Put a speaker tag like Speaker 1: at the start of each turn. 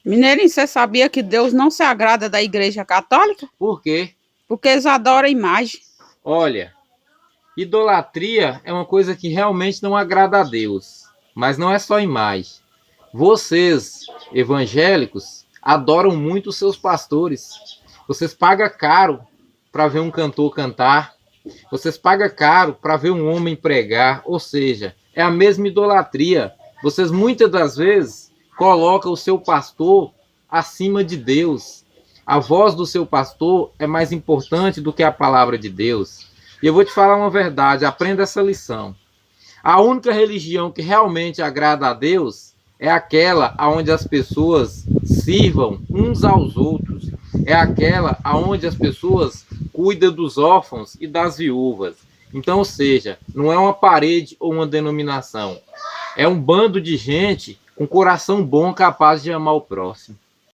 Speaker 1: Mineirinho, você sabia que Deus não se agrada da Igreja Católica?
Speaker 2: Por quê?
Speaker 1: Porque eles adoram a imagem.
Speaker 2: Olha, idolatria é uma coisa que realmente não agrada a Deus. Mas não é só imagem. Vocês, evangélicos, adoram muito os seus pastores. Vocês pagam caro para ver um cantor cantar. Vocês pagam caro para ver um homem pregar. Ou seja, é a mesma idolatria. Vocês muitas das vezes colocam o seu pastor acima de Deus. A voz do seu pastor é mais importante do que a palavra de Deus. E eu vou te falar uma verdade, aprenda essa lição. A única religião que realmente agrada a Deus é aquela onde as pessoas sirvam uns aos outros. É aquela onde as pessoas cuidam dos órfãos e das viúvas. Então, ou seja, não é uma parede ou uma denominação. É um bando de gente com coração bom capaz de amar o próximo.